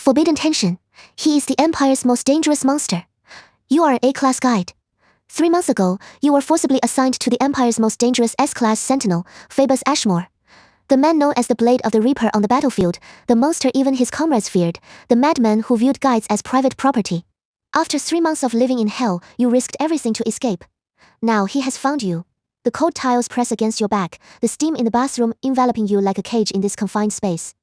Forbidden tension. He is the Empire's most dangerous monster. You are an A-class guide. 3 months ago, you were forcibly assigned to the Empire's most dangerous S-class sentinel, Phoebus Ashmore. The man known as the Blade of the Reaper on the battlefield, the monster even his comrades feared, the madman who viewed guides as private property. After 3 months of living in hell, you risked everything to escape. Now he has found you. The cold tiles press against your back, the steam in the bathroom enveloping you like a cage in this confined space.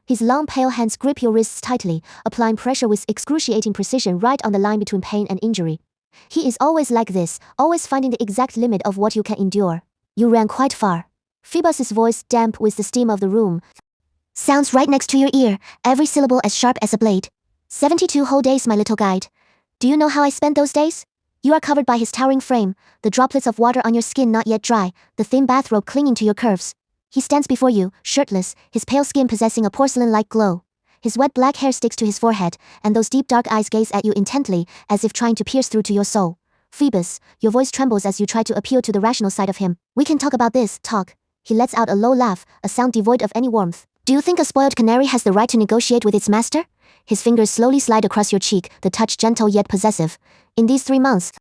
His long pale hands grip your wrists tightly, applying pressure with excruciating precision right on the line between pain and injury. He is always like this, always finding the exact limit of what you can endure. You ran quite far. Phoebus's voice, damp with the steam of the room, sounds right next to your ear, every syllable as sharp as a blade. 72 whole days, my little guide. Do you know how I spent those days? You are covered by his towering frame, the droplets of water on your skin not yet dry, the thin bathrobe clinging to your curves. He stands before you, shirtless, his pale skin possessing a porcelain-like glow. His wet black hair sticks to his forehead, and those deep dark eyes gaze at you intently, as if trying to pierce through to your soul. Phoebus, your voice trembles as you try to appeal to the rational side of him. We can talk about this, talk. He lets out a low laugh, a sound devoid of any warmth. Do you think a spoiled canary has the right to negotiate with its master? His fingers slowly slide across your cheek, the touch gentle yet possessive. In these 3 months,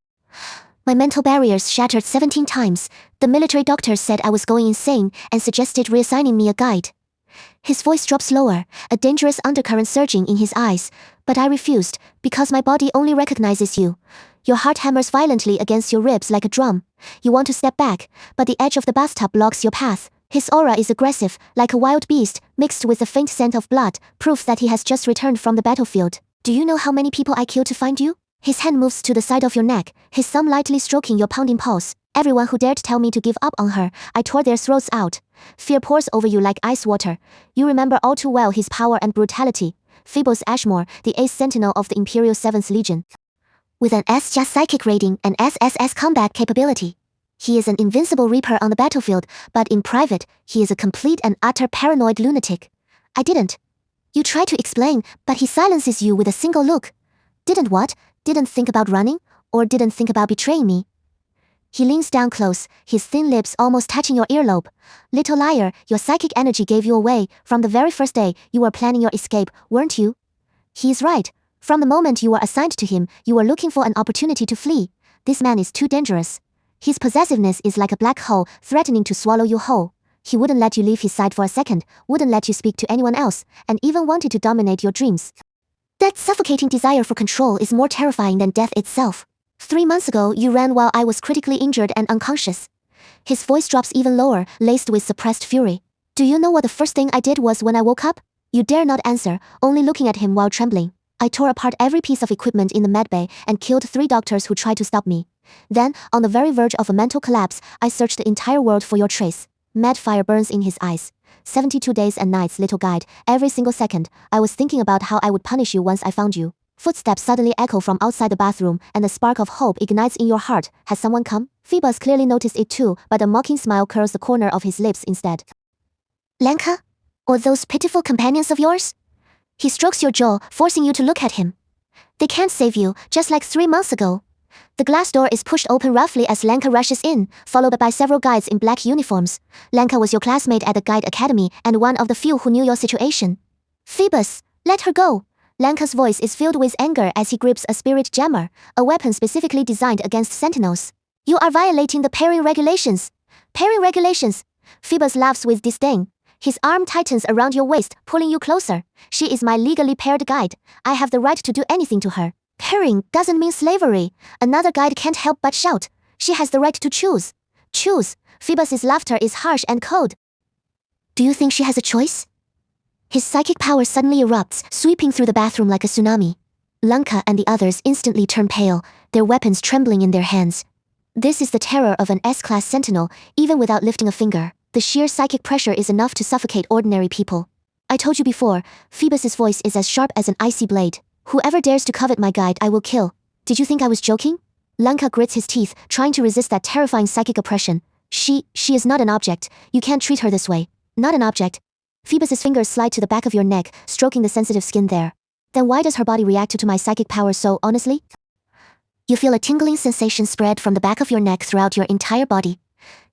my mental barriers shattered 17 times. The military doctors said I was going insane and suggested reassigning me a guide. His voice drops lower, a dangerous undercurrent surging in his eyes, but I refused, because my body only recognizes you. Your heart hammers violently against your ribs like a drum. You want to step back, but the edge of the bathtub blocks your path. His aura is aggressive, like a wild beast, mixed with a faint scent of blood, proof that he has just returned from the battlefield. Do you know how many people I killed to find you? His hand moves to the side of your neck, his thumb lightly stroking your pounding pulse. Everyone who dared tell me to give up on her, I tore their throats out. Fear pours over you like ice water. You remember all too well his power and brutality. Phoebus Ashmore, the ace sentinel of the Imperial 7th Legion. With an S+ psychic rating and SSS combat capability. He is an invincible reaper on the battlefield, but in private, he is a complete and utter paranoid lunatic. I didn't. You try to explain, but he silences you with a single look. Didn't what? Didn't think about running? Or didn't think about betraying me? He leans down close, his thin lips almost touching your earlobe. Little liar, your psychic energy gave you away. From the very first day, you were planning your escape, weren't you? He is right. From the moment you were assigned to him, you were looking for an opportunity to flee. This man is too dangerous. His possessiveness is like a black hole, threatening to swallow you whole. He wouldn't let you leave his side for a second, wouldn't let you speak to anyone else, and even wanted to dominate your dreams. That suffocating desire for control is more terrifying than death itself. 3 months ago, you ran while I was critically injured and unconscious. His voice drops even lower, laced with suppressed fury. Do you know what the first thing I did was when I woke up? You dare not answer, only looking at him while trembling. I tore apart every piece of equipment in the medbay and killed 3 doctors who tried to stop me. Then, on the very verge of a mental collapse, I searched the entire world for your trace. Mad fire burns in his eyes. 72 days and nights, little guide, every single second, I was thinking about how I would punish you once I found you. Footsteps suddenly echo from outside the bathroom, and a spark of hope ignites in your heart. Has someone come? Phoebus clearly noticed it too, but a mocking smile curls the corner of his lips instead. Lenka? Or those pitiful companions of yours? He strokes your jaw, forcing you to look at him. They can't save you, just like 3 months ago. The glass door is pushed open roughly as Lenka rushes in, followed by several guides in black uniforms. Lenka was your classmate at the Guide Academy and one of the few who knew your situation. Phoebus, let her go. Lenka's voice is filled with anger as he grips a spirit jammer, a weapon specifically designed against sentinels. You are violating the pairing regulations. Pairing regulations. Phoebus laughs with disdain. His arm tightens around your waist, pulling you closer. She is my legally paired guide. I have the right to do anything to her. Pairing doesn't mean slavery. Another guide can't help but shout. She has the right to choose. Choose. Phoebus's laughter is harsh and cold. Do you think she has a choice? His psychic power suddenly erupts, sweeping through the bathroom like a tsunami. Lenka and the others instantly turn pale, their weapons trembling in their hands. This is the terror of an S-class sentinel, even without lifting a finger. The sheer psychic pressure is enough to suffocate ordinary people. I told you before, Phoebus's voice is as sharp as an icy blade. Whoever dares to covet my guide, I will kill. Did you think I was joking? Lenka grits his teeth, trying to resist that terrifying psychic oppression. She is not an object. You can't treat her this way. Not an object. Phoebus's fingers slide to the back of your neck, stroking the sensitive skin there. Then why does her body react to my psychic power so honestly? You feel a tingling sensation spread from the back of your neck throughout your entire body.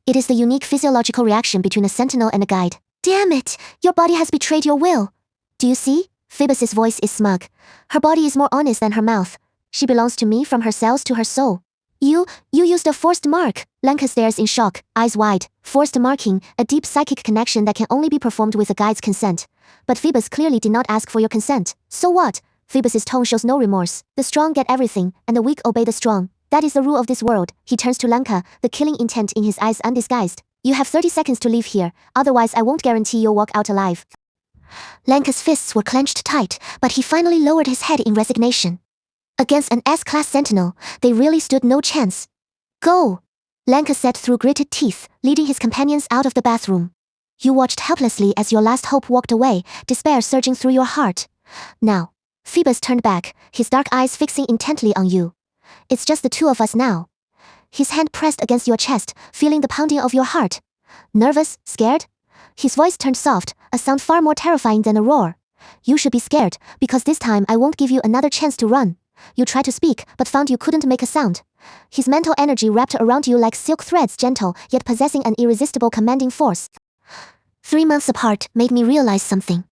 It is the unique physiological reaction between a sentinel and a guide. Damn it! Your body has betrayed your will. Do you see? Phoebus's voice is smug. Her body is more honest than her mouth. She belongs to me from her cells to her soul. You used a forced mark. Lenka stares in shock, eyes wide. Forced marking, a deep psychic connection that can only be performed with a guide's consent. But Phoebus clearly did not ask for your consent. So what? Phoebus's tone shows no remorse. The strong get everything, and the weak obey the strong. That is the rule of this world. He turns to Lenka, the killing intent in his eyes undisguised. You have 30 seconds to leave here, otherwise I won't guarantee you'll walk out alive. Lenka's fists were clenched tight, but he finally lowered his head in resignation. Against an S-class sentinel, they really stood no chance. Go! Lenka said through gritted teeth, leading his companions out of the bathroom. You watched helplessly as your last hope walked away, despair surging through your heart. Now. Phoebus turned back, his dark eyes fixing intently on you. It's just the two of us now. His hand pressed against your chest, feeling the pounding of your heart. Nervous? Scared? His voice turned soft, a sound far more terrifying than a roar. You should be scared, because this time I won't give you another chance to run. You tried to speak, but found you couldn't make a sound. His mental energy wrapped around you like silk threads, gentle, yet possessing an irresistible commanding force. 3 months apart made me realize something.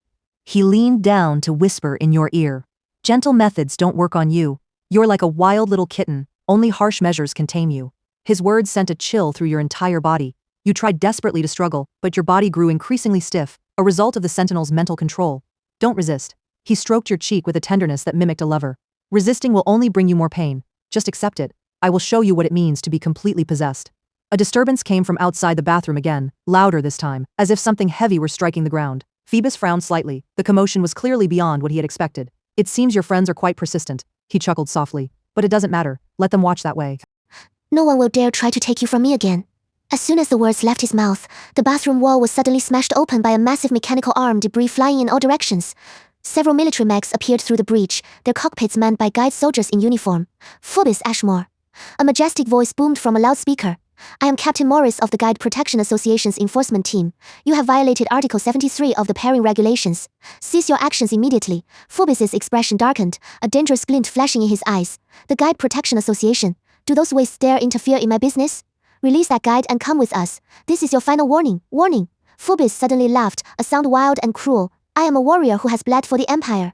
He leaned down to whisper in your ear. Gentle methods don't work on you. You're like a wild little kitten, only harsh measures can tame you. His words sent a chill through your entire body. You tried desperately to struggle, but your body grew increasingly stiff, a result of the Sentinel's mental control. Don't resist. He stroked your cheek with a tenderness that mimicked a lover. Resisting will only bring you more pain. Just accept it. I will show you what it means to be completely possessed. A disturbance came from outside the bathroom again, louder this time, as if something heavy were striking the ground. Phoebus frowned slightly. The commotion was clearly beyond what he had expected. It seems your friends are quite persistent. He chuckled softly. But it doesn't matter. Let them watch that way. No one will dare try to take you from me again. As soon as the words left his mouth, the bathroom wall was suddenly smashed open by a massive mechanical arm, debris flying in all directions. Several military mechs appeared through the breach, their cockpits manned by guide soldiers in uniform. Phoebus Ashmore. A majestic voice boomed from a loudspeaker. I am Captain Morris of the Guide Protection Association's enforcement team. You have violated Article 73 of the pairing regulations. Cease your actions immediately. Phoebus's expression darkened, a dangerous glint flashing in his eyes. The Guide Protection Association. Do those wastes dare interfere in my business? Release that guide and come with us. This is your final warning. Warning. Phoebus suddenly laughed, a sound wild and cruel. I am a warrior who has bled for the Empire.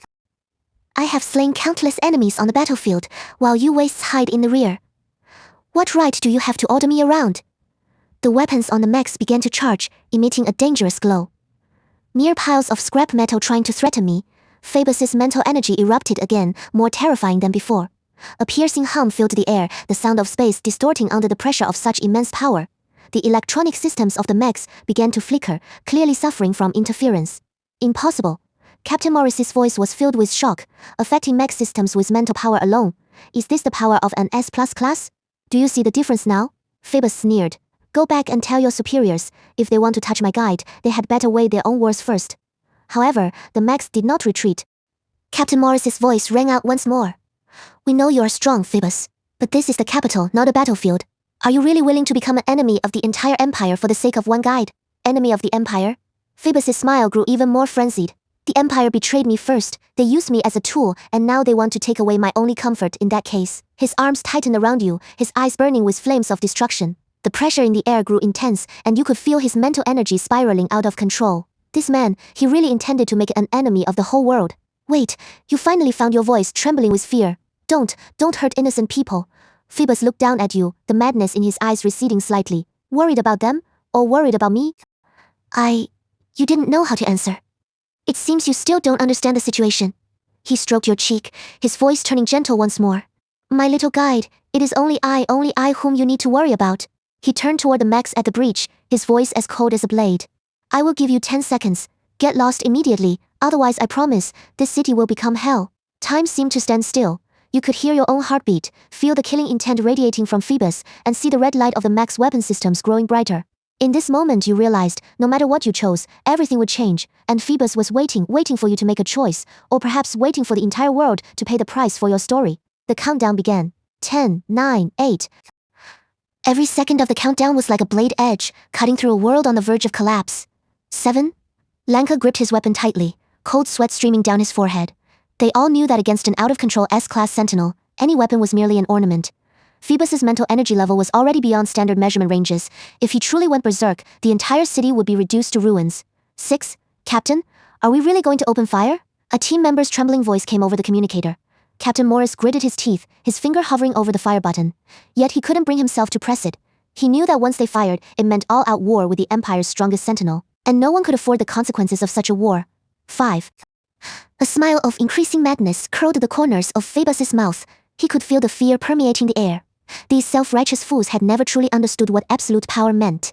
I have slain countless enemies on the battlefield, while you wastes hide in the rear. What right do you have to order me around? The weapons on the mechs began to charge, emitting a dangerous glow. Mere piles of scrap metal trying to threaten me. Phoebus's mental energy erupted again, more terrifying than before. A piercing hum filled the air, the sound of space distorting under the pressure of such immense power. The electronic systems of the mechs began to flicker, clearly suffering from interference. Impossible. Captain Morris's voice was filled with shock, affecting mech systems with mental power alone. Is this the power of an S+ class? Do you see the difference now? Phoebus sneered. Go back and tell your superiors, if they want to touch my guide, they had better weigh their own words first. However, the mechs did not retreat. Captain Morris's voice rang out once more. We know you are strong, Phoebus. But this is the capital, not a battlefield. Are you really willing to become an enemy of the entire Empire for the sake of one guide? Enemy of the Empire? Phoebus's smile grew even more frenzied. The Empire betrayed me first, they used me as a tool, and now they want to take away my only comfort in that case. His arms tightened around you, his eyes burning with flames of destruction. The pressure in the air grew intense, and you could feel his mental energy spiraling out of control. This man, he really intended to make an enemy of the whole world. Wait, you finally found your voice trembling with fear. Don't hurt innocent people. Phoebus looked down at you, the madness in his eyes receding slightly. Worried about them? Or worried about me? You didn't know how to answer. It seems you still don't understand the situation. He stroked your cheek, his voice turning gentle once more. My little guide, it is only I whom you need to worry about. He turned toward the mechs at the breach, his voice as cold as a blade. I will give you 10 seconds. Get lost immediately, otherwise I promise, this city will become hell. Time seemed to stand still. You could hear your own heartbeat, feel the killing intent radiating from Phoebus, and see the red light of the mech's weapon systems growing brighter. In this moment you realized, no matter what you chose, everything would change, and Phoebus was waiting for you to make a choice, or perhaps waiting for the entire world to pay the price for your story. The countdown began. 10, 9, 8. Every second of the countdown was like a blade edge, cutting through a world on the verge of collapse. 7. Lenka gripped his weapon tightly, cold sweat streaming down his forehead. They all knew that against an out-of-control S-class sentinel, any weapon was merely an ornament. Phoebus's mental energy level was already beyond standard measurement ranges. If he truly went berserk, the entire city would be reduced to ruins. 6. Captain, are we really going to open fire? A team member's trembling voice came over the communicator. Captain Morris gritted his teeth, his finger hovering over the fire button. Yet he couldn't bring himself to press it. He knew that once they fired, it meant all-out war with the Empire's strongest sentinel, and no one could afford the consequences of such a war. 5. A smile of increasing madness curled the corners of Phoebus's mouth. He could feel the fear permeating the air. These self-righteous fools had never truly understood what absolute power meant.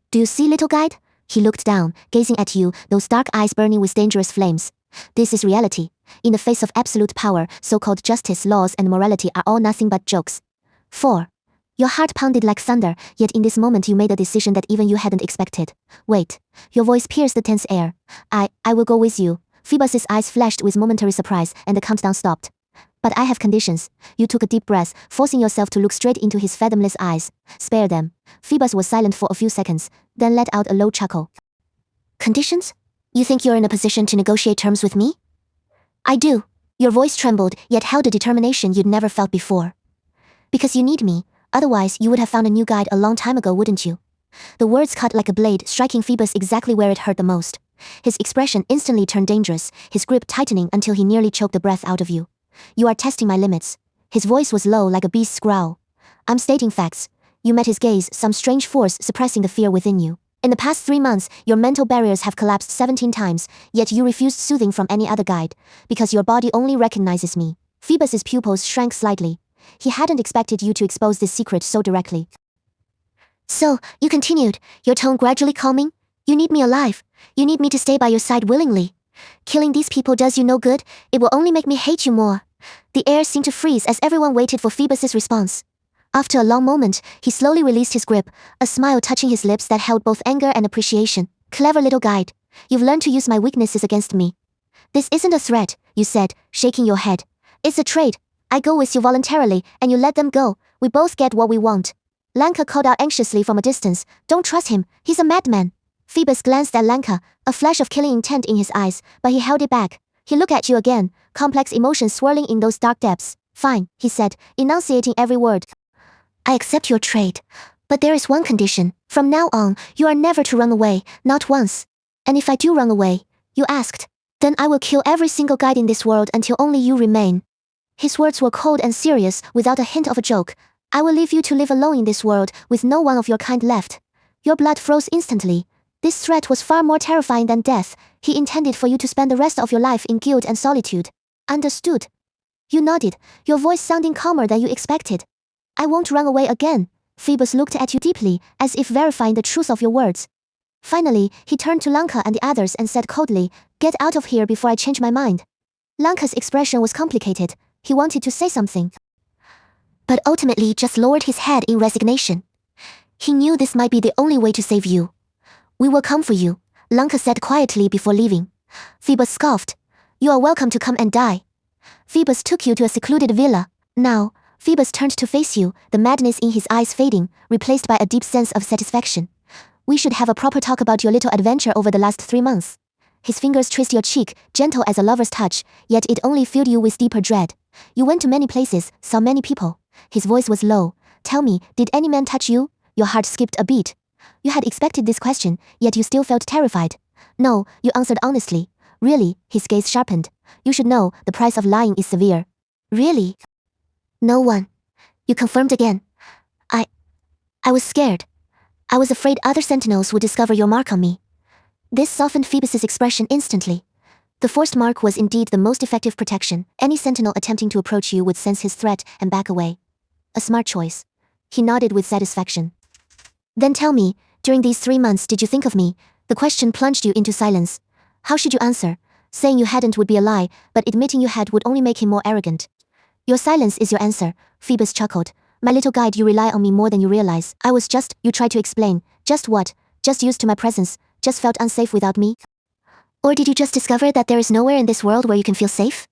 Do you see, little guide? He looked down, gazing at you, those dark eyes burning with dangerous flames. This is reality. In the face of absolute power, so-called justice, laws, and morality are all nothing but jokes. 4. Your heart pounded like thunder, yet in this moment you made a decision that even you hadn't expected. Wait. Your voice pierced the tense air. I will go with you. Phoebus's eyes flashed with momentary surprise, and the countdown stopped. But I have conditions. You took a deep breath, forcing yourself to look straight into his fathomless eyes. Spare them. Phoebus was silent for a few seconds, then let out a low chuckle. Conditions? You think you're in a position to negotiate terms with me? I do. Your voice trembled, yet held a determination you'd never felt before. Because you need me, otherwise you would have found a new guide a long time ago, wouldn't you? The words cut like a blade, striking Phoebus exactly where it hurt the most. His expression instantly turned dangerous, his grip tightening until he nearly choked the breath out of you. You are testing my limits. His voice was low like a beast's growl. I'm stating facts. You met his gaze, some strange force suppressing the fear within you. In the past 3 months, your mental barriers have collapsed 17 times, yet you refused soothing from any other guide, because your body only recognizes me. Phoebus's pupils shrank slightly. He hadn't expected you to expose this secret so directly. So, you continued, your tone gradually calming. You need me alive. You need me to stay by your side willingly. Killing these people does you no good, it will only make me hate you more. The air seemed to freeze as everyone waited for Phoebus's response. After a long moment, he slowly released his grip, a smile touching his lips that held both anger and appreciation. Clever little guide. You've learned to use my weaknesses against me. This isn't a threat, you said, shaking your head. It's a trade. I go with you voluntarily, and you let them go. We both get what we want. Lanka called out anxiously from a distance. Don't trust him, he's a madman. Phoebus glanced at Lanka, a flash of killing intent in his eyes, but he held it back. He looked at you again, complex emotions swirling in those dark depths. Fine, he said, enunciating every word. I accept your trade. But there is one condition. From now on, you are never to run away, not once. And if I do run away, you asked, then I will kill every single guide in this world until only you remain. His words were cold and serious, without a hint of a joke. I will leave you to live alone in this world, with no one of your kind left. Your blood froze instantly. This threat was far more terrifying than death. He intended for you to spend the rest of your life in guilt and solitude. Understood? You nodded, your voice sounding calmer than you expected. I won't run away again. Phoebus looked at you deeply, as if verifying the truth of your words. Finally, he turned to Lanka and the others and said coldly, get out of here before I change my mind. Lanka's expression was complicated. He wanted to say something, but ultimately just lowered his head in resignation. He knew this might be the only way to save you. We will come for you, Lanka said quietly before leaving. Phoebus scoffed. You are welcome to come and die. Phoebus took you to a secluded villa. Now, Phoebus turned to face you, the madness in his eyes fading, replaced by a deep sense of satisfaction. We should have a proper talk about your little adventure over the last 3 months. His fingers traced your cheek, gentle as a lover's touch, yet it only filled you with deeper dread. You went to many places, saw many people. His voice was low. Tell me, did any man touch you? Your heart skipped a beat. You had expected this question, yet you still felt terrified. No, you answered honestly. Really, his gaze sharpened. You should know, the price of lying is severe. Really? No one. You confirmed again. I was scared. I was afraid other sentinels would discover your mark on me. This softened Phoebus's expression instantly. The forced mark was indeed the most effective protection. Any sentinel attempting to approach you would sense his threat and back away. A smart choice. He nodded with satisfaction. Then tell me, during these 3 months did you think of me? The question plunged you into silence. How should you answer? Saying you hadn't would be a lie, but admitting you had would only make him more arrogant. Your silence is your answer, Phoebus chuckled. My little guide, you rely on me more than you realize. I was just, you tried to explain. Just what? Just used to my presence, just felt unsafe without me? Or did you just discover that there is nowhere in this world where you can feel safe?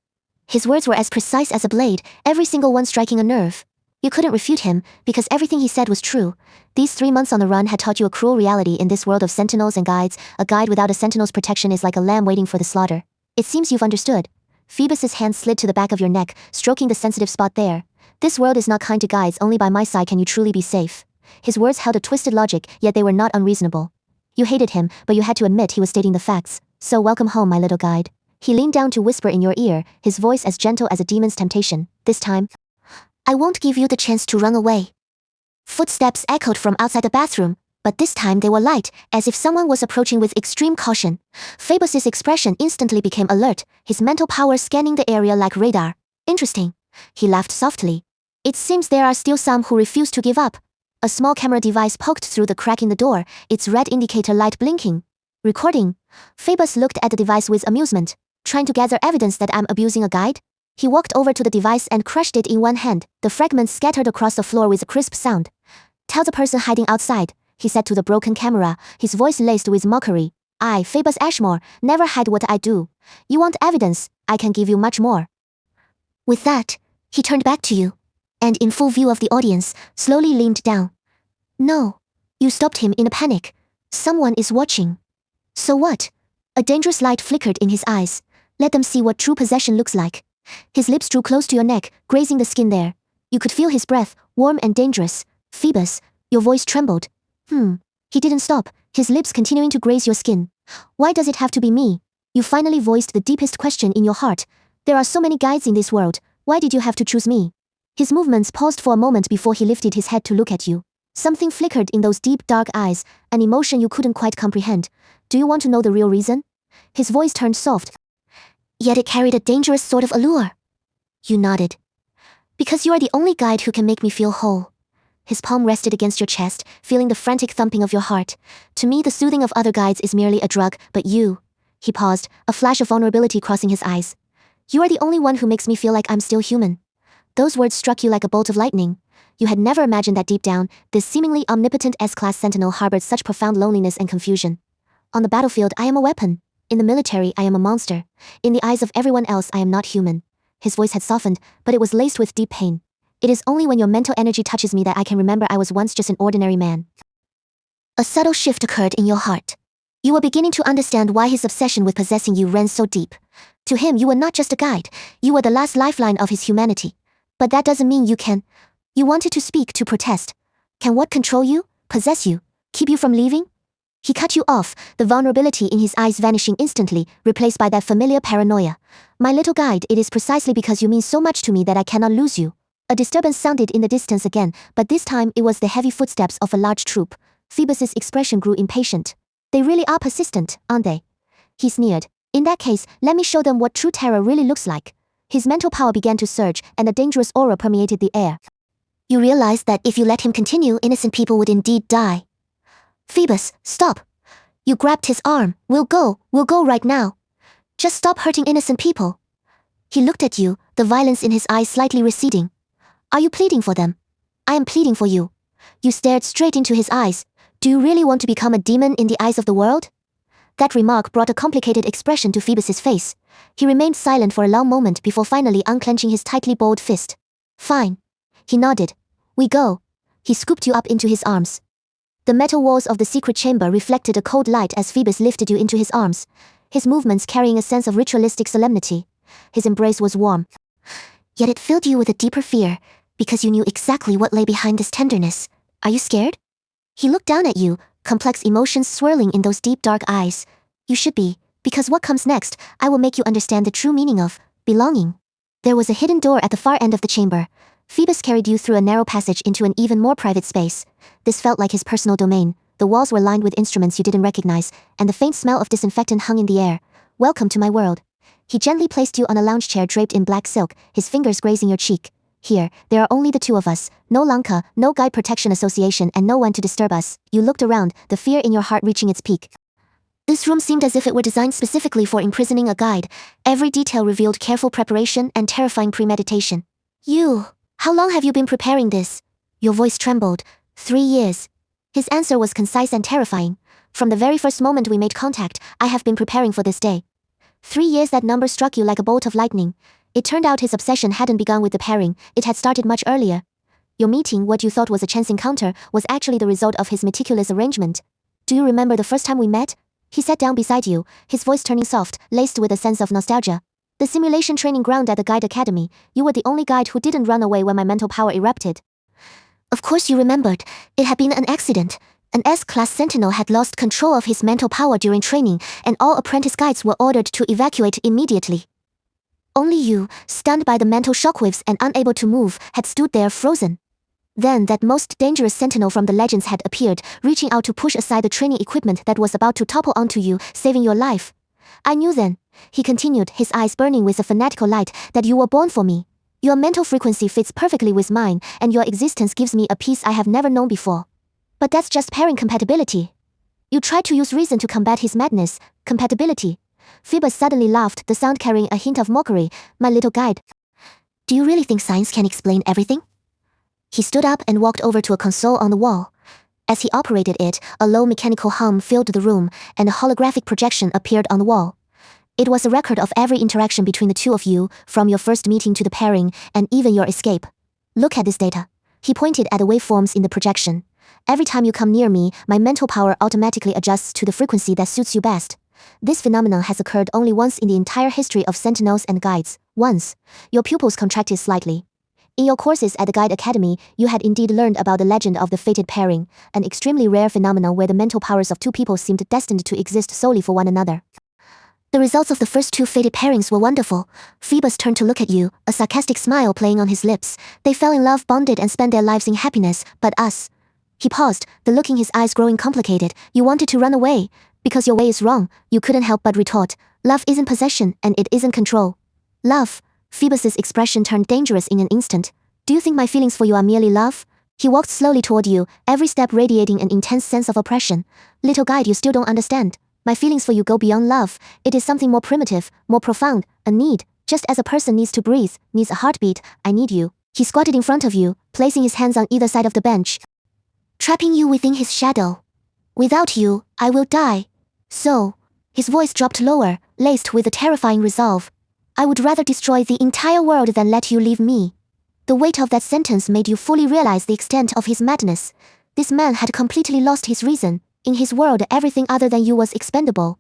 His words were as precise as a blade, every single one striking a nerve. You couldn't refute him, because everything he said was true. These 3 months on the run had taught you a cruel reality in this world of sentinels and guides. A guide without a sentinel's protection is like a lamb waiting for the slaughter. It seems you've understood. Phoebus's hand slid to the back of your neck, stroking the sensitive spot there. This world is not kind to guides, only by my side can you truly be safe. His words held a twisted logic, yet they were not unreasonable. You hated him, but you had to admit he was stating the facts. So welcome home, my little guide. He leaned down to whisper in your ear, his voice as gentle as a demon's temptation. This time, I won't give you the chance to run away. Footsteps echoed from outside the bathroom, but this time they were light, as if someone was approaching with extreme caution. Phoebus's expression instantly became alert, his mental power scanning the area like radar. Interesting. He laughed softly. It seems there are still some who refuse to give up. A small camera device poked through the crack in the door, its red indicator light blinking. Recording. Phoebus looked at the device with amusement. Trying to gather evidence that I'm abusing a guide? He walked over to the device and crushed it in one hand. The fragments scattered across the floor with a crisp sound. Tell the person hiding outside, he said to the broken camera, his voice laced with mockery. I, Phoebus Ashmore, never hide what I do. You want evidence? I can give you much more. With that, he turned back to you, and in full view of the audience, slowly leaned down. No. You stopped him in a panic. Someone is watching. So what? A dangerous light flickered in his eyes. Let them see what true possession looks like. His lips drew close to your neck, grazing the skin there. You could feel his breath, warm and dangerous. Phoebus, your voice trembled. He didn't stop, his lips continuing to graze your skin. Why does it have to be me? You finally voiced the deepest question in your heart. There are so many guides in this world. Why did you have to choose me? His movements paused for a moment before he lifted his head to look at you. Something flickered in those deep dark eyes, an emotion you couldn't quite comprehend. Do you want to know the real reason? His voice turned soft. Yet it carried a dangerous sort of allure. You nodded. Because you are the only guide who can make me feel whole. His palm rested against your chest, feeling the frantic thumping of your heart. To me, the soothing of other guides is merely a drug, but you... He paused, a flash of vulnerability crossing his eyes. You are the only one who makes me feel like I'm still human. Those words struck you like a bolt of lightning. You had never imagined that deep down, this seemingly omnipotent S-class sentinel harbored such profound loneliness and confusion. On the battlefield, I am a weapon. In the military, I am a monster. In the eyes of everyone else, I am not human. His voice had softened, but it was laced with deep pain. It is only when your mental energy touches me that I can remember I was once just an ordinary man. A subtle shift occurred in your heart. You were beginning to understand why his obsession with possessing you ran so deep. To him, you were not just a guide. You were the last lifeline of his humanity. But that doesn't mean you can. You wanted to speak, to protest. Can what control you, possess you, keep you from leaving? He cut you off, the vulnerability in his eyes vanishing instantly, replaced by that familiar paranoia. My little guide, it is precisely because you mean so much to me that I cannot lose you. A disturbance sounded in the distance again, but this time it was the heavy footsteps of a large troop. Phoebus's expression grew impatient. They really are persistent, aren't they? He sneered. In that case, let me show them what true terror really looks like. His mental power began to surge, and a dangerous aura permeated the air. You realized that if you let him continue, innocent people would indeed die. Phoebus, stop. You grabbed his arm. We'll go right now. Just stop hurting innocent people. He looked at you, the violence in his eyes slightly receding. Are you pleading for them? I am pleading for you. You stared straight into his eyes. Do you really want to become a demon in the eyes of the world? That remark brought a complicated expression to Phoebus's face. He remained silent for a long moment before finally unclenching his tightly balled fist. Fine. He nodded. We go. He scooped you up into his arms. The metal walls of the secret chamber reflected a cold light as Phoebus lifted you into his arms, his movements carrying a sense of ritualistic solemnity. His embrace was warm. Yet it filled you with a deeper fear, because you knew exactly what lay behind this tenderness. Are you scared? He looked down at you, complex emotions swirling in those deep dark eyes. You should be, because what comes next, I will make you understand the true meaning of belonging. There was a hidden door at the far end of the chamber. Phoebus carried you through a narrow passage into an even more private space. This felt like his personal domain. The walls were lined with instruments you didn't recognize, and the faint smell of disinfectant hung in the air. Welcome to my world. He gently placed you on a lounge chair draped in black silk, his fingers grazing your cheek. Here, there are only the two of us, no Lanka, no Guide Protection Association, and no one to disturb us. You looked around, the fear in your heart reaching its peak. This room seemed as if it were designed specifically for imprisoning a guide. Every detail revealed careful preparation and terrifying premeditation. How long have you been preparing this? Your voice trembled. 3 years. His answer was concise and terrifying. From the very first moment we made contact, I have been preparing for this day. 3 years. That number struck you like a bolt of lightning. It turned out his obsession hadn't begun with the pairing, it had started much earlier. Your meeting, what you thought was a chance encounter, was actually the result of his meticulous arrangement. Do you remember the first time we met? He sat down beside you, his voice turning soft, laced with a sense of nostalgia. The simulation training ground at the Guide Academy, you were the only guide who didn't run away when my mental power erupted. Of course you remembered. It had been an accident. An S-class sentinel had lost control of his mental power during training, and all apprentice guides were ordered to evacuate immediately. Only you, stunned by the mental shockwaves and unable to move, had stood there frozen. Then that most dangerous sentinel from the legends had appeared, reaching out to push aside the training equipment that was about to topple onto you, saving your life. I knew then, he continued, his eyes burning with a fanatical light, that you were born for me. Your mental frequency fits perfectly with mine, and your existence gives me a peace I have never known before. But that's just pairing compatibility. You tried to use reason to combat his madness. Compatibility. Phoebus suddenly laughed, the sound carrying a hint of mockery. My little guide. Do you really think science can explain everything? He stood up and walked over to a console on the wall. As he operated it, a low mechanical hum filled the room, and a holographic projection appeared on the wall. It was a record of every interaction between the two of you, from your first meeting to the pairing, and even your escape. Look at this data. He pointed at the waveforms in the projection. Every time you come near me, my mental power automatically adjusts to the frequency that suits you best. This phenomenon has occurred only once in the entire history of sentinels and guides. Once. Your pupils contracted slightly. In your courses at the Guide Academy, you had indeed learned about the legend of the fated pairing, an extremely rare phenomenon where the mental powers of two people seemed destined to exist solely for one another. The results of the first two fated pairings were wonderful. Phoebus turned to look at you, a sarcastic smile playing on his lips. They fell in love, bonded, and spent their lives in happiness, but us. He paused, the look in his eyes growing complicated. You wanted to run away. Because your way is wrong, you couldn't help but retort. Love isn't possession, and it isn't control. Love. Phoebus's expression turned dangerous in an instant. Do you think my feelings for you are merely love? He walked slowly toward you, every step radiating an intense sense of oppression. Little guide, you still don't understand. My feelings for you go beyond love. It is something more primitive, more profound, a need. Just as a person needs to breathe, needs a heartbeat, I need you. He squatted in front of you, placing his hands on either side of the bench, trapping you within his shadow. Without you, I will die. So, his voice dropped lower, laced with a terrifying resolve. I would rather destroy the entire world than let you leave me. The weight of that sentence made you fully realize the extent of his madness. This man had completely lost his reason. In his world, everything other than you was expendable.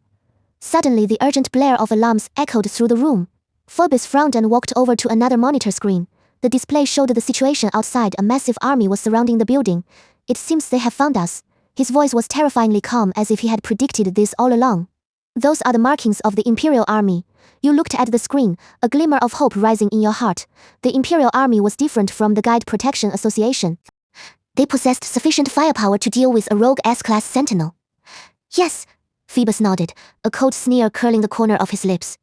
Suddenly, the urgent blare of alarms echoed through the room. Phoebus frowned and walked over to another monitor screen. The display showed the situation outside. A massive army was surrounding the building. It seems they have found us. His voice was terrifyingly calm, as if he had predicted this all along. Those are the markings of the Imperial Army. You looked at the screen, a glimmer of hope rising in your heart. The Imperial Army was different from the Guide Protection Association. They possessed sufficient firepower to deal with a rogue S-class sentinel. Yes, Phoebus nodded, a cold sneer curling the corner of his lips.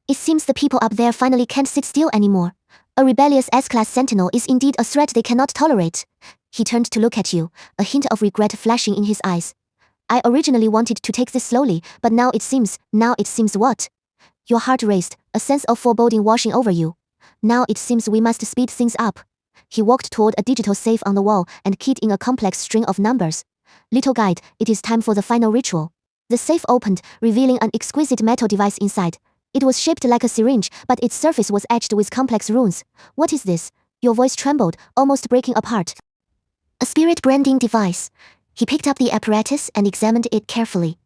It seems the people up there finally can't sit still anymore. A rebellious S-class sentinel is indeed a threat they cannot tolerate. He turned to look at you, a hint of regret flashing in his eyes. I originally wanted to take this slowly, but now it seems what? Your heart raced, a sense of foreboding washing over you. Now it seems we must speed things up. He walked toward a digital safe on the wall and keyed in a complex string of numbers. Little guide, it is time for the final ritual. The safe opened, revealing an exquisite metal device inside. It was shaped like a syringe, but its surface was etched with complex runes. What is this? Your voice trembled, almost breaking apart. A spirit branding device. He picked up the apparatus and examined it carefully.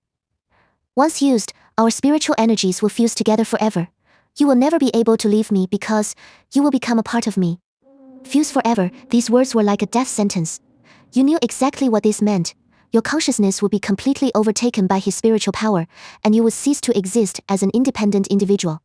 Once used, our spiritual energies will fuse together forever. You will never be able to leave me because you will become a part of me. Fuse forever, these words were like a death sentence. You knew exactly what this meant. Your consciousness would be completely overtaken by his spiritual power, and you would cease to exist as an independent individual.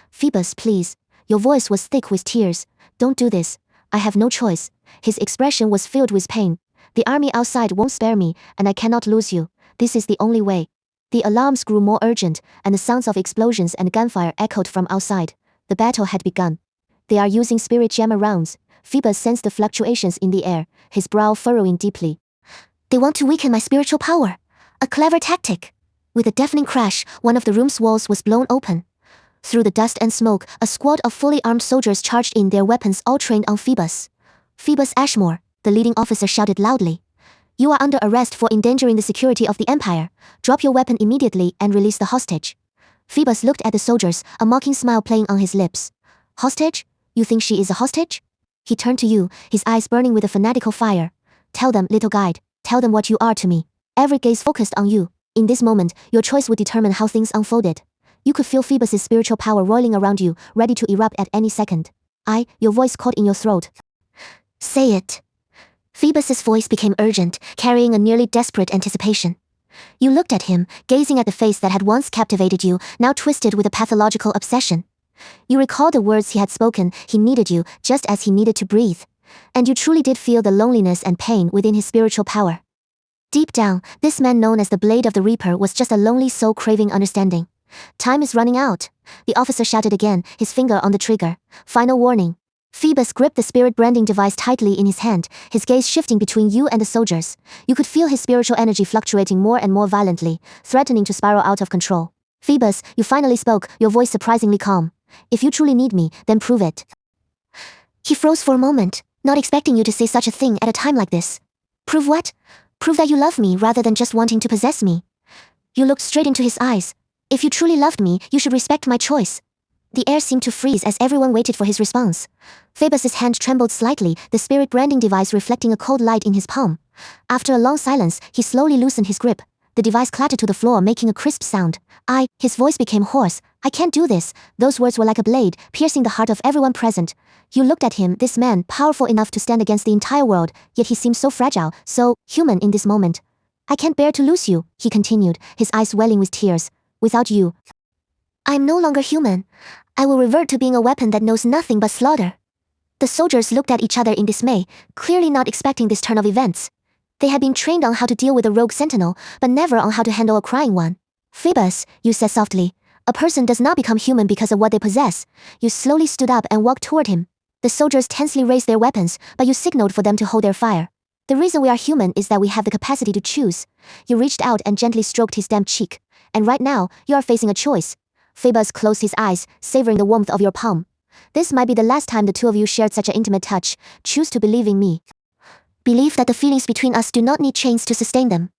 Phoebus, please. Your voice was thick with tears. Don't do this. I have no choice. His expression was filled with pain. The army outside won't spare me, and I cannot lose you. This is the only way. The alarms grew more urgent, and the sounds of explosions and gunfire echoed from outside. The battle had begun. They are using spirit jammer rounds. Phoebus sensed the fluctuations in the air, his brow furrowing deeply. They want to weaken my spiritual power. A clever tactic. With a deafening crash, one of the room's walls was blown open. Through the dust and smoke, a squad of fully armed soldiers charged in, their weapons all trained on Phoebus. Phoebus Ashmore, the leading officer shouted loudly. You are under arrest for endangering the security of the Empire. Drop your weapon immediately and release the hostage. Phoebus looked at the soldiers, a mocking smile playing on his lips. Hostage? You think she is a hostage? He turned to you, his eyes burning with a fanatical fire. Tell them, little guide. Tell them what you are to me. Every gaze focused on you. In this moment, your choice would determine how things unfolded. You could feel Phoebus's spiritual power roiling around you, ready to erupt at any second. Your voice caught in your throat. Say it. Phoebus's voice became urgent, carrying a nearly desperate anticipation. You looked at him, gazing at the face that had once captivated you, now twisted with a pathological obsession. You recalled the words he had spoken. He needed you, just as he needed to breathe. And you truly did feel the loneliness and pain within his spiritual power. Deep down, this man known as the Blade of the Reaper was just a lonely soul craving understanding. Time is running out. The officer shouted again, his finger on the trigger. Final warning. Phoebus gripped the spirit branding device tightly in his hand, his gaze shifting between you and the soldiers. You could feel his spiritual energy fluctuating more and more violently, threatening to spiral out of control. Phoebus, you finally spoke, your voice surprisingly calm. If you truly need me, then prove it. He froze for a moment, not expecting you to say such a thing at a time like this. Prove what? Prove that you love me rather than just wanting to possess me. You looked straight into his eyes. If you truly loved me, you should respect my choice. The air seemed to freeze as everyone waited for his response. Phoebus's hand trembled slightly, the spirit branding device reflecting a cold light in his palm. After a long silence, he slowly loosened his grip. The device clattered to the floor, making a crisp sound. His voice became hoarse. I can't do this. Those words were like a blade, piercing the heart of everyone present. You looked at him, this man, powerful enough to stand against the entire world, yet he seemed so fragile, so human in this moment. I can't bear to lose you, he continued, his eyes welling with tears. Without you, I am no longer human. I will revert to being a weapon that knows nothing but slaughter. The soldiers looked at each other in dismay, clearly not expecting this turn of events. They had been trained on how to deal with a rogue sentinel, but never on how to handle a crying one. Phoebus, you said softly, a person does not become human because of what they possess. You slowly stood up and walked toward him. The soldiers tensely raised their weapons, but you signaled for them to hold their fire. The reason we are human is that we have the capacity to choose. You reached out and gently stroked his damp cheek. And right now, you are facing a choice. Phoebus closed his eyes, savoring the warmth of your palm. This might be the last time the two of you shared such an intimate touch. Choose to believe in me. Believe that the feelings between us do not need chains to sustain them.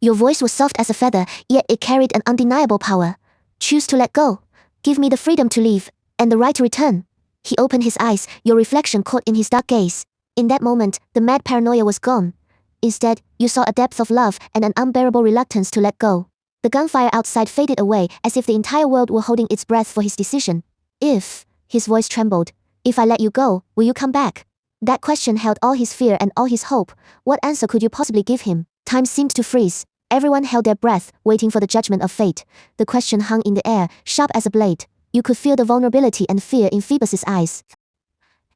Your voice was soft as a feather, yet it carried an undeniable power. Choose to let go. Give me the freedom to leave, and the right to return. He opened his eyes, your reflection caught in his dark gaze. In that moment, the mad paranoia was gone. Instead, you saw a depth of love and an unbearable reluctance to let go. The gunfire outside faded away, as if the entire world were holding its breath for his decision. His voice trembled, if I let you go, will you come back? That question held all his fear and all his hope. What answer could you possibly give him? Time seemed to freeze. Everyone held their breath, waiting for the judgment of fate. The question hung in the air, sharp as a blade. You could feel the vulnerability and fear in Phoebus's eyes.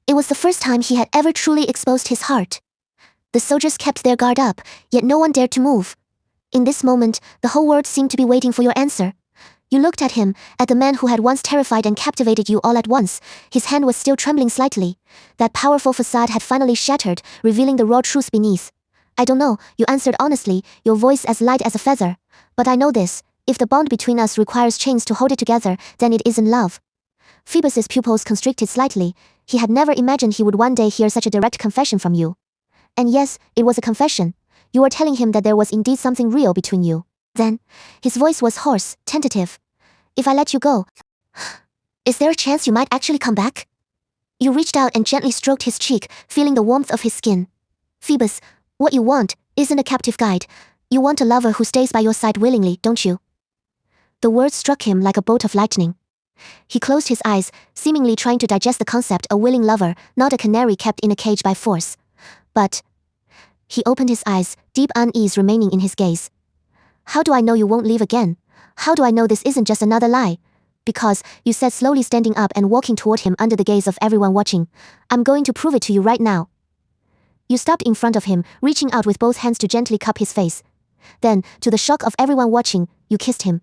It was the first time he had ever truly exposed his heart. The soldiers kept their guard up, yet no one dared to move. In this moment, the whole world seemed to be waiting for your answer. You looked at him, at the man who had once terrified and captivated you all at once. His hand was still trembling slightly. That powerful facade had finally shattered, revealing the raw truth beneath. I don't know, you answered honestly, your voice as light as a feather. But I know this, if the bond between us requires chains to hold it together, then it isn't love. Phoebus's pupils constricted slightly. He had never imagined he would one day hear such a direct confession from you. And yes, it was a confession. You were telling him that there was indeed something real between you. Then, his voice was hoarse, tentative. If I let you go, is there a chance you might actually come back? You reached out and gently stroked his cheek, feeling the warmth of his skin. Phoebus, what you want isn't a captive guide. You want a lover who stays by your side willingly, don't you? The words struck him like a bolt of lightning. He closed his eyes, seemingly trying to digest the concept, a willing lover, not a canary kept in a cage by force. But he opened his eyes, deep unease remaining in his gaze. How do I know you won't leave again? How do I know this isn't just another lie? Because, you said, slowly standing up and walking toward him under the gaze of everyone watching. I'm going to prove it to you right now. You stopped in front of him, reaching out with both hands to gently cup his face. Then, to the shock of everyone watching, you kissed him.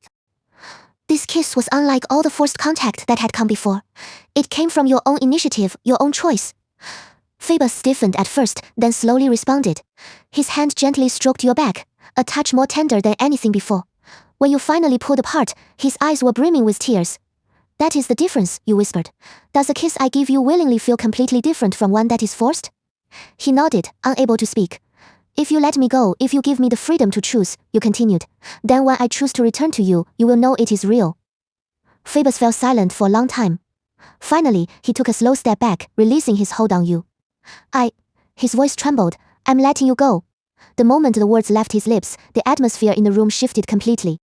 This kiss was unlike all the forced contact that had come before. It came from your own initiative, your own choice. Phoebus stiffened at first, then slowly responded. His hand gently stroked your back, a touch more tender than anything before. When you finally pulled apart, his eyes were brimming with tears. That is the difference, you whispered. Does a kiss I give you willingly feel completely different from one that is forced? He nodded, unable to speak. If you let me go, if you give me the freedom to choose, you continued, then when I choose to return to you, you will know it is real. Phoebus fell silent for a long time. Finally, he took a slow step back, releasing his hold on you. His voice trembled. I'm letting you go. The moment the words left his lips, the atmosphere in the room shifted completely.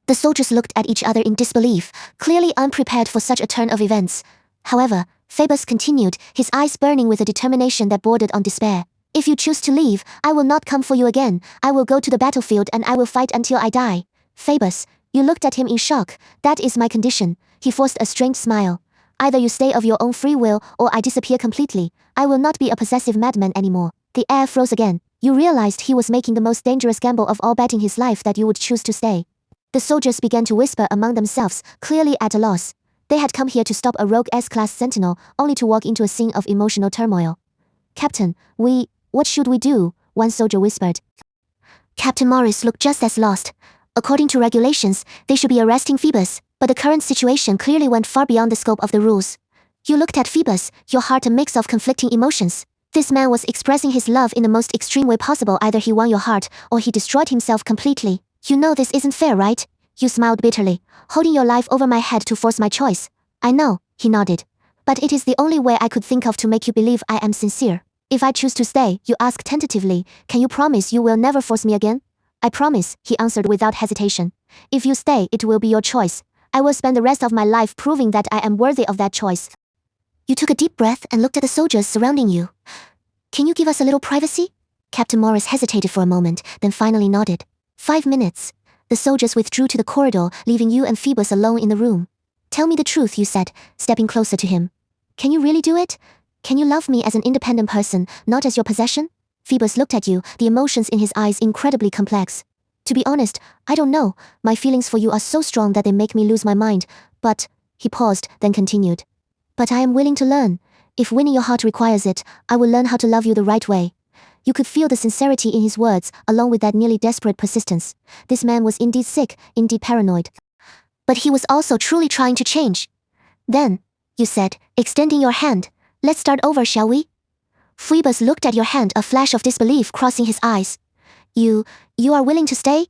The soldiers looked at each other in disbelief, clearly unprepared for such a turn of events. However, Phoebus continued, his eyes burning with a determination that bordered on despair. If you choose to leave, I will not come for you again. I will go to the battlefield and I will fight until I die. Phoebus, you looked at him in shock. That is my condition. He forced a strained smile. Either you stay of your own free will, or I disappear completely. I will not be a possessive madman anymore. The air froze again. You realized he was making the most dangerous gamble of all, betting his life that you would choose to stay. The soldiers began to whisper among themselves, clearly at a loss. They had come here to stop a rogue S-class sentinel, only to walk into a scene of emotional turmoil. Captain, what should we do? One soldier whispered. Captain Morris looked just as lost. According to regulations, they should be arresting Phoebus, but the current situation clearly went far beyond the scope of the rules. You looked at Phoebus, your heart a mix of conflicting emotions. This man was expressing his love in the most extreme way possible. Either he won your heart, or he destroyed himself completely. You know this isn't fair, right? You smiled bitterly, holding your life over my head to force my choice. I know, he nodded. But it is the only way I could think of to make you believe I am sincere. If I choose to stay, you asked tentatively, can you promise you will never force me again? I promise, he answered without hesitation. If you stay, it will be your choice. I will spend the rest of my life proving that I am worthy of that choice. You took a deep breath and looked at the soldiers surrounding you. Can you give us a little privacy? Captain Morris hesitated for a moment, then finally nodded. 5 minutes. The soldiers withdrew to the corridor, leaving you and Phoebus alone in the room. Tell me the truth, you said, stepping closer to him. Can you really do it? Can you love me as an independent person, not as your possession? Phoebus looked at you, the emotions in his eyes incredibly complex. To be honest, I don't know. My feelings for you are so strong that they make me lose my mind. But, he paused, then continued. But I am willing to learn. If winning your heart requires it, I will learn how to love you the right way. You could feel the sincerity in his words, along with that nearly desperate persistence. This man was indeed sick, indeed paranoid. But he was also truly trying to change. Then, you said, extending your hand, let's start over, shall we? Phoebus looked at your hand, a flash of disbelief crossing his eyes. You are willing to stay?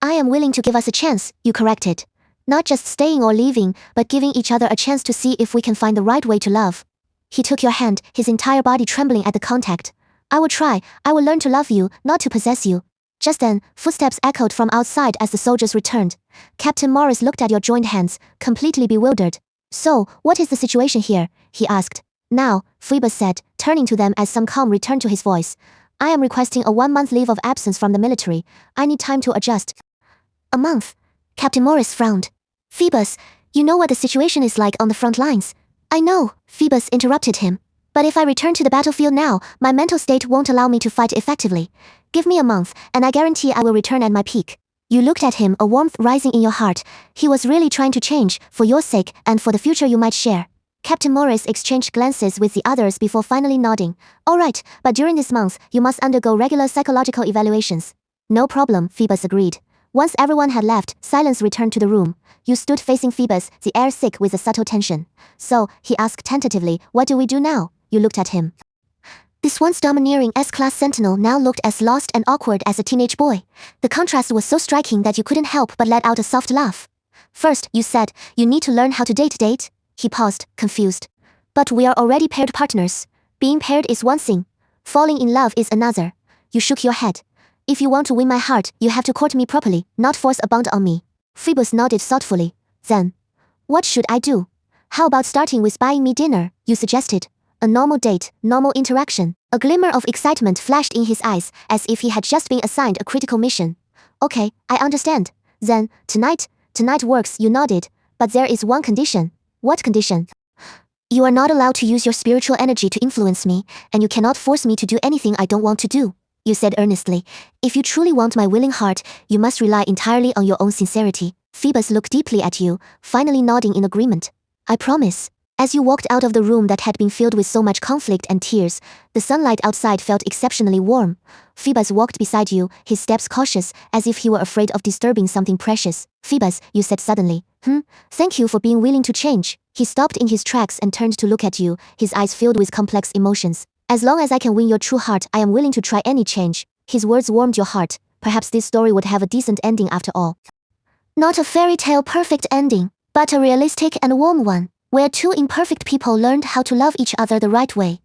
I am willing to give us a chance, you corrected. Not just staying or leaving, but giving each other a chance to see if we can find the right way to love. He took your hand, his entire body trembling at the contact. I will try. I will learn to love you, not to possess you. Just then, footsteps echoed from outside as the soldiers returned. Captain Morris looked at your joined hands, completely bewildered. So, what is the situation here? He asked. Now, Phoebus said, turning to them as some calm returned to his voice. I am requesting a 1-month leave of absence from the military. I need time to adjust. A month? Captain Morris frowned. Phoebus, you know what the situation is like on the front lines. I know, Phoebus interrupted him. But if I return to the battlefield now, my mental state won't allow me to fight effectively. Give me a month, and I guarantee I will return at my peak. You looked at him, a warmth rising in your heart. He was really trying to change, for your sake, and for the future you might share. Captain Morris exchanged glances with the others before finally nodding. All right, but during this month, you must undergo regular psychological evaluations. No problem, Phoebus agreed. Once everyone had left, silence returned to the room. You stood facing Phoebus, the air thick with a subtle tension. So, he asked tentatively, what do we do now? You looked at him. This once domineering S-class sentinel now looked as lost and awkward as a teenage boy. The contrast was so striking that you couldn't help but let out a soft laugh. First, you said, you need to learn how to date. He paused, confused. But we are already paired partners. Being paired is one thing. Falling in love is another. You shook your head. If you want to win my heart, you have to court me properly, not force a bond on me. Phoebus nodded thoughtfully. Then, what should I do? How about starting with buying me dinner, you suggested. A normal date, normal interaction. A glimmer of excitement flashed in his eyes, as if he had just been assigned a critical mission. Okay, I understand. Then, tonight works, you nodded. But there is one condition. What condition? You are not allowed to use your spiritual energy to influence me, and you cannot force me to do anything I don't want to do. You said earnestly. If you truly want my willing heart, you must rely entirely on your own sincerity. Phoebus looked deeply at you, finally nodding in agreement. I promise. As you walked out of the room that had been filled with so much conflict and tears, the sunlight outside felt exceptionally warm. Phoebus walked beside you, his steps cautious, as if he were afraid of disturbing something precious. Phoebus, you said suddenly. Thank you for being willing to change. He stopped in his tracks and turned to look at you, his eyes filled with complex emotions. As long as I can win your true heart, I am willing to try any change. His words warmed your heart. Perhaps this story would have a decent ending after all. Not a fairy tale perfect ending, but a realistic and warm one, where two imperfect people learned how to love each other the right way.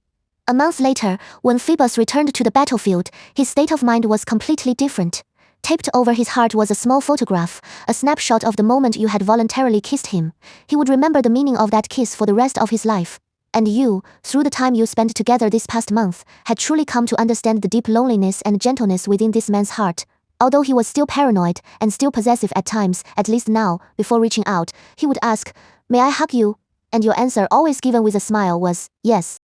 A month later, when Phoebus returned to the battlefield, his state of mind was completely different. Taped over his heart was a small photograph, a snapshot of the moment you had voluntarily kissed him. He would remember the meaning of that kiss for the rest of his life. And you, through the time you spent together this past month, had truly come to understand the deep loneliness and gentleness within this man's heart. Although he was still paranoid and still possessive at times, at least now, before reaching out, he would ask, "May I hug you?" And your answer, always given with a smile, was, "Yes."